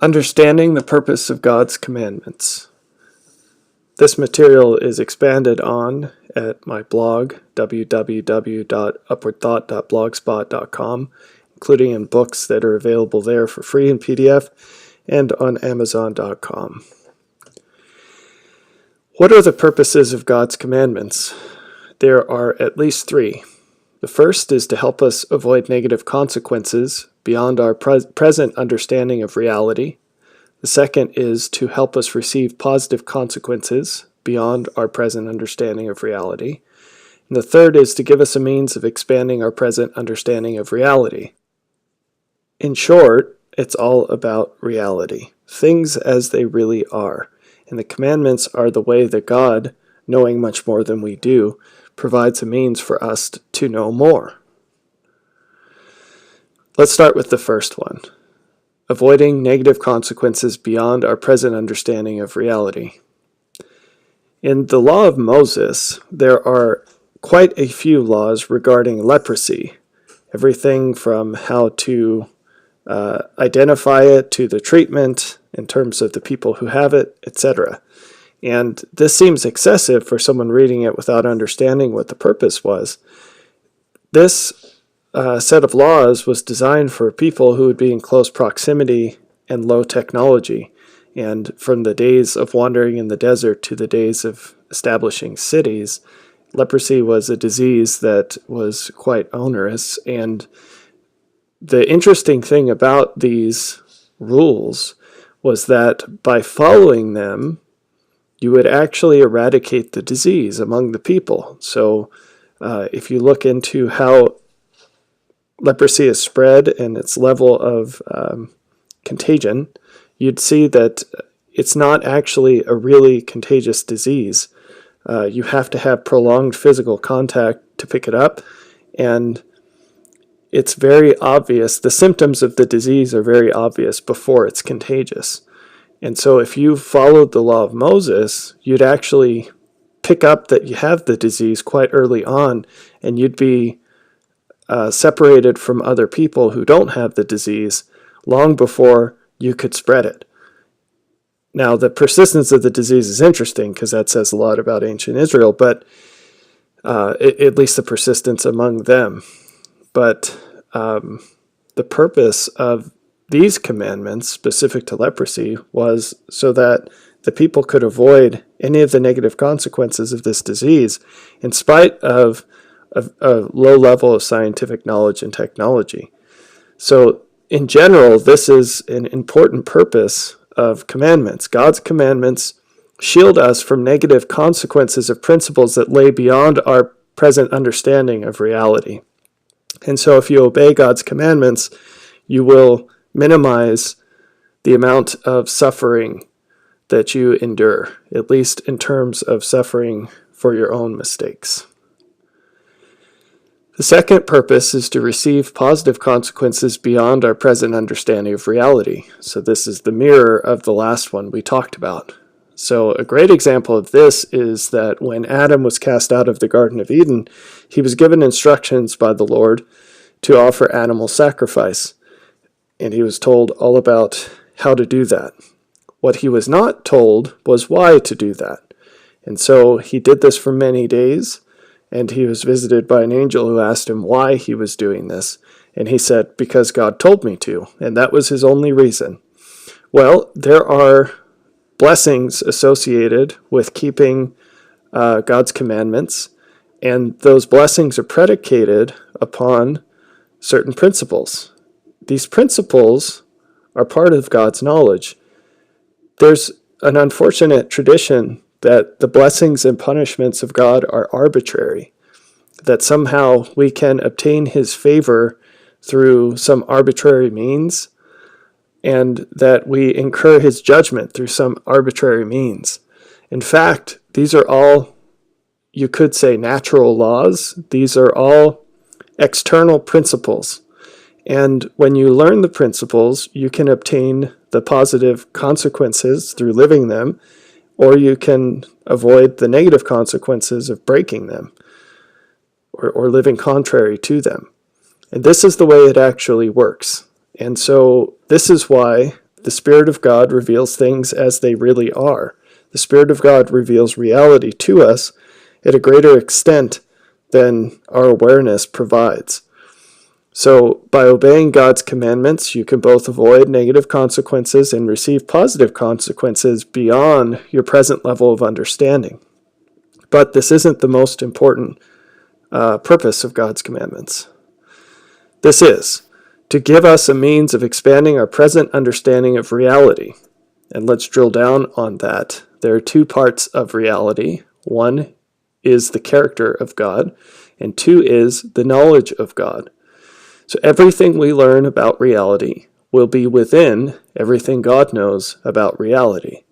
Understanding the purpose of God's commandments. This material is expanded on at my blog, www.upwardthought.blogspot.com, including in books that are available there for free in PDF and on Amazon.com. What are the purposes of God's commandments? There are at least three. The first is to help us avoid negative consequences beyond our present understanding of reality. The second is to help us receive positive consequences beyond our present understanding of reality. And the third is to give us a means of expanding our present understanding of reality. In short, it's all about reality, things as they really are. And the commandments are the way that God, knowing much more than we do, provides a means for us to know more. Let's start with the first one. Avoiding negative consequences beyond our present understanding of reality. In the law of Moses, there are quite a few laws regarding leprosy. Everything from how to identify it to the treatment in terms of the people who have it, etc. And this seems excessive for someone reading it without understanding what the purpose was. This set of laws was designed for people who would be in close proximity and low technology. And from the days of wandering in the desert to the days of establishing cities, leprosy was a disease that was quite onerous. And the interesting thing about these rules was that by following them, you would actually eradicate the disease among the people. So if you look into how leprosy is spread and its level of contagion, you'd see that it's not actually a really contagious disease. You have to have prolonged physical contact to pick it up, and it's very obvious. The symptoms of the disease are very obvious before it's contagious. And so if you followed the law of Moses, you'd actually pick up that you have the disease quite early on, and you'd be separated from other people who don't have the disease long before you could spread it. Now, the persistence of the disease is interesting because that says a lot about ancient Israel, but at least the persistence among them. But the purpose of these commandments, specific to leprosy, was so that the people could avoid any of the negative consequences of this disease in spite of a low level of scientific knowledge and technology. So in general, this is an important purpose of commandments. God's commandments shield us from negative consequences of principles that lay beyond our present understanding of reality. And so if you obey God's commandments, you will minimize the amount of suffering that you endure, at least in terms of suffering for your own mistakes. The second purpose is to receive positive consequences beyond our present understanding of reality. So this is the mirror of the last one we talked about. So a great example of this is that when Adam was cast out of the Garden of Eden, he was given instructions by the Lord to offer animal sacrifice. And he was told all about how to do that. What he was not told was why to do that. And so he did this for many days, and he was visited by an angel who asked him why he was doing this. And he said, because God told me to. And that was his only reason. Well, there are blessings associated with keeping God's commandments, and those blessings are predicated upon certain principles. These principles are part of God's knowledge. There's an unfortunate tradition that the blessings and punishments of God are arbitrary, that somehow we can obtain his favor through some arbitrary means, and that we incur his judgment through some arbitrary means. In fact, these are all, you could say, natural laws. These are all external principles. And when you learn the principles, you can obtain the positive consequences through living them, or you can avoid the negative consequences of breaking them or living contrary to them. And this is the way it actually works. And so this is why The Spirit of God reveals things as they really are. The Spirit of God reveals reality to us at a greater extent than our awareness provides. So, by obeying God's commandments, you can both avoid negative consequences and receive positive consequences beyond your present level of understanding. But this isn't the most important purpose of God's commandments. This is to give us a means of expanding our present understanding of reality. And let's drill down on that. There are two parts of reality. One is the character of God, and two is the knowledge of God. So everything we learn about reality will be within everything God knows about reality.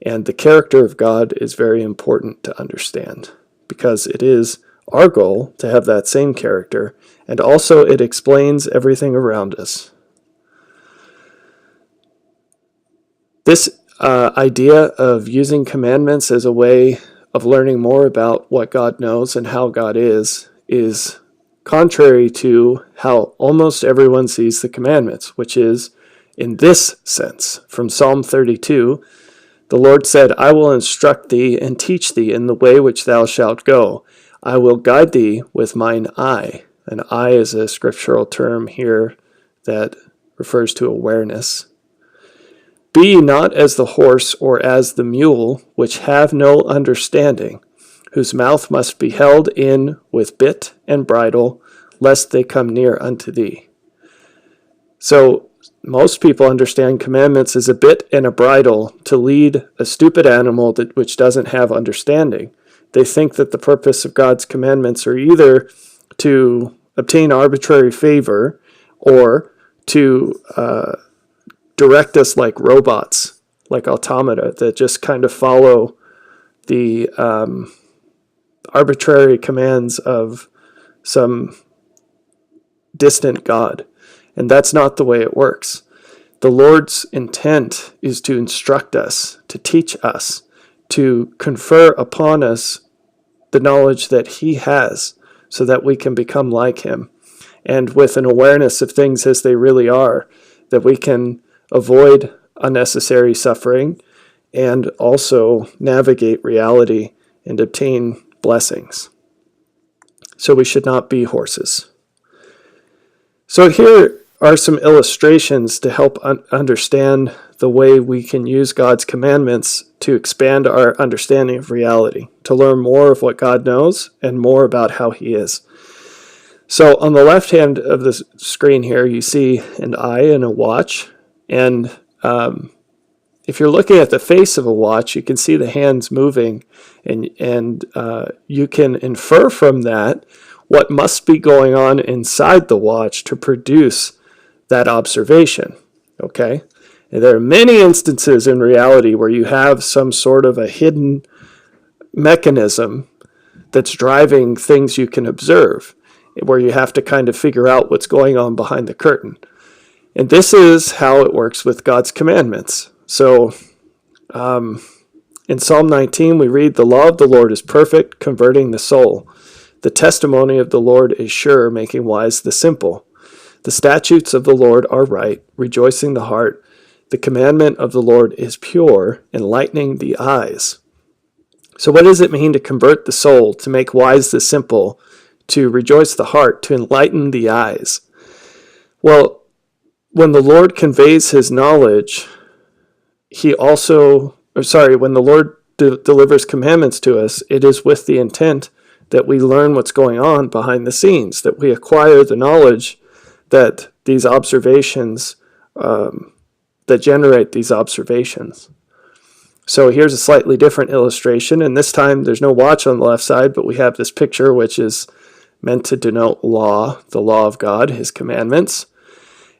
And the character of God is very important to understand, because it is our goal to have that same character, and also it explains everything around us. This idea of using commandments as a way of learning more about what God knows and how God is contrary to how almost everyone sees the commandments, which is in this sense. From Psalm 32, the Lord said, I will instruct thee and teach thee in the way which thou shalt go. I will guide thee with mine eye. An eye is a scriptural term here that refers to awareness. Be ye not as the horse or as the mule, which have no understanding, whose mouth must be held in with bit and bridle, lest they come near unto thee. So most people understand commandments as a bit and a bridle to lead a stupid animal which doesn't have understanding. They think that the purpose of God's commandments are either to obtain arbitrary favor or to direct us like robots, like automata, that just kind of follow the arbitrary commands of some distant God. And that's not the way it works. The Lord's intent is to instruct us, to teach us, to confer upon us the knowledge that He has, so that we can become like Him. And with an awareness of things as they really are, that we can avoid unnecessary suffering and also navigate reality and obtain blessings. So we should not be horses. So here are some illustrations to help understand the way we can use God's commandments to expand our understanding of reality, to learn more of what God knows and more about how He is. So on the left hand of the screen here, you see an eye and a watch. And if you're looking at the face of a watch, you can see the hands moving, and you can infer from that what must be going on inside the watch to produce that observation. Okay? And there are many instances in reality where you have some sort of a hidden mechanism that's driving things you can observe, where you have to kind of figure out what's going on behind the curtain. And this is how it works with God's commandments. So in Psalm 19, we read, the law of the Lord is perfect, converting the soul. The testimony of the Lord is sure, making wise the simple. The statutes of the Lord are right, rejoicing the heart. The commandment of the Lord is pure, enlightening the eyes. So what does it mean to convert the soul, to make wise the simple, to rejoice the heart, to enlighten the eyes? Well, when the Lord conveys His knowledge, when the Lord delivers commandments to us, it is with the intent that we learn what's going on behind the scenes, that we acquire the knowledge that these observations, that generate these observations. So here's a slightly different illustration, and this time there's no watch on the left side, but we have this picture which is meant to denote law, the law of God, His commandments.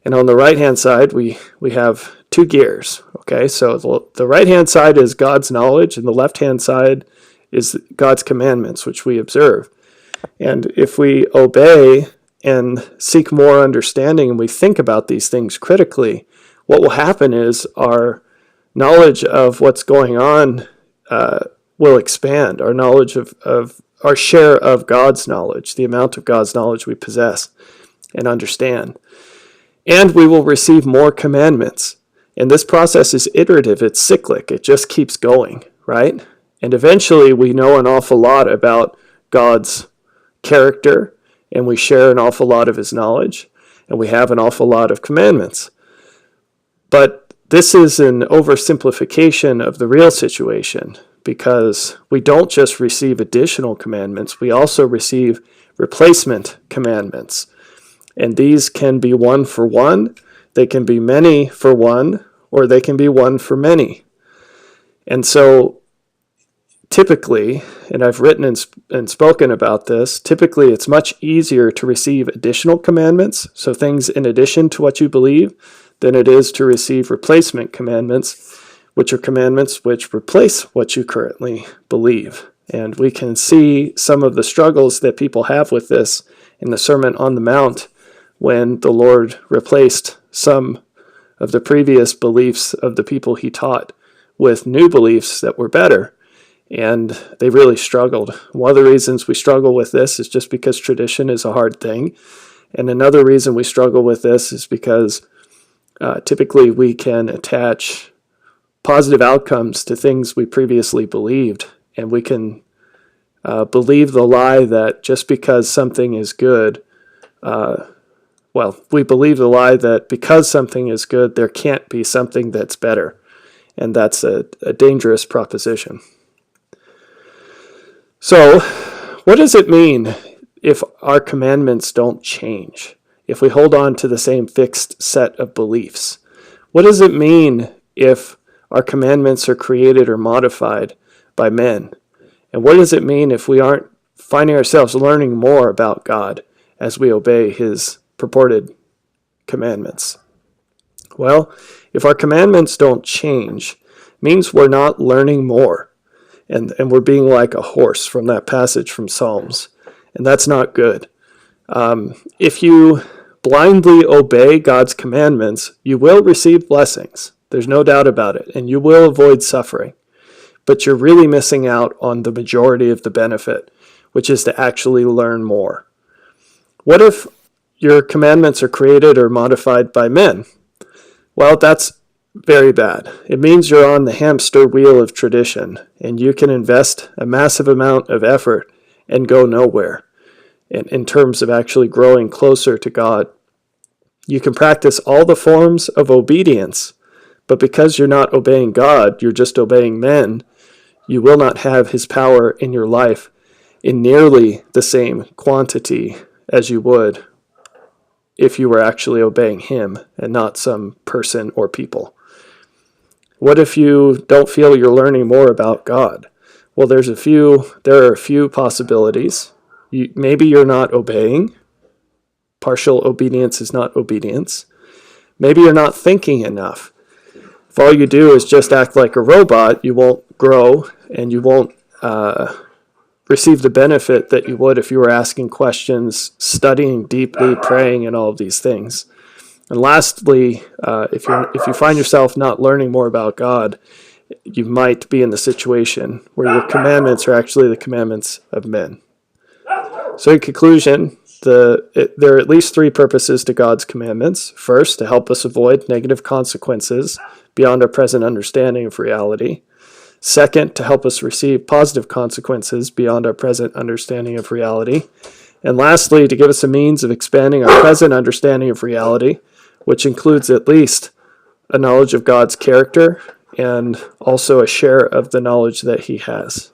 And on the right-hand side, we have two gears. Okay, so the right-hand side is God's knowledge, and the left-hand side is God's commandments, which we observe. And if we obey and seek more understanding, and we think about these things critically, what will happen is our knowledge of what's going on will expand. Our knowledge of our share of God's knowledge, the amount of God's knowledge we possess and understand. And we will receive more commandments. And this process is iterative, it's cyclic, it just keeps going, right? And eventually we know an awful lot about God's character, and we share an awful lot of his knowledge, and we have an awful lot of commandments. But this is an oversimplification of the real situation, because we don't just receive additional commandments, we also receive replacement commandments. And these can be one for one, they can be many for one, or they can be one for many. And so typically, and I've written and spoken about this, typically it's much easier to receive additional commandments, so things in addition to what you believe, than it is to receive replacement commandments, which are commandments which replace what you currently believe. And we can see some of the struggles that people have with this in the Sermon on the Mount, when the Lord replaced some of the previous beliefs of the people he taught with new beliefs that were better. And they really struggled. One of the reasons we struggle with this is just because tradition is a hard thing. And another reason we struggle with this is because typically we can attach positive outcomes to things we previously believed. And we can believe the lie that just because something is good, we believe the lie that because something is good, there can't be something that's better. And that's a dangerous proposition. So, what does it mean if our commandments don't change? If we hold on to the same fixed set of beliefs? What does it mean if our commandments are created or modified by men? And what does it mean if we aren't finding ourselves learning more about God as we obey his purported commandments? Well, if our commandments don't change, it means we're not learning more. And we're being like a horse from that passage from Psalms. And that's not good. If you blindly obey God's commandments, you will receive blessings. There's no doubt about it. And you will avoid suffering. But you're really missing out on the majority of the benefit, which is to actually learn more. What if your commandments are created or modified by men? Well, that's very bad. It means you're on the hamster wheel of tradition, and you can invest a massive amount of effort and go nowhere in terms of actually growing closer to God. You can practice all the forms of obedience, but because you're not obeying God, you're just obeying men, you will not have his power in your life in nearly the same quantity as you would if you were actually obeying him and not some person or people. What if you don't feel you're learning more about God? Well, there are a few possibilities. Maybe you're not obeying. Partial obedience is not obedience. Maybe you're not thinking enough. If all you do is just act like a robot, you won't grow and you won't receive the benefit that you would if you were asking questions, studying deeply, praying, and all of these things. And lastly, if you find yourself not learning more about God, you might be in the situation where your commandments are actually the commandments of men. So in conclusion, there are at least three purposes to God's commandments. First, to help us avoid negative consequences beyond our present understanding of reality. Second, to help us receive positive consequences beyond our present understanding of reality. And lastly, to give us a means of expanding our present understanding of reality, which includes at least a knowledge of God's character and also a share of the knowledge that he has.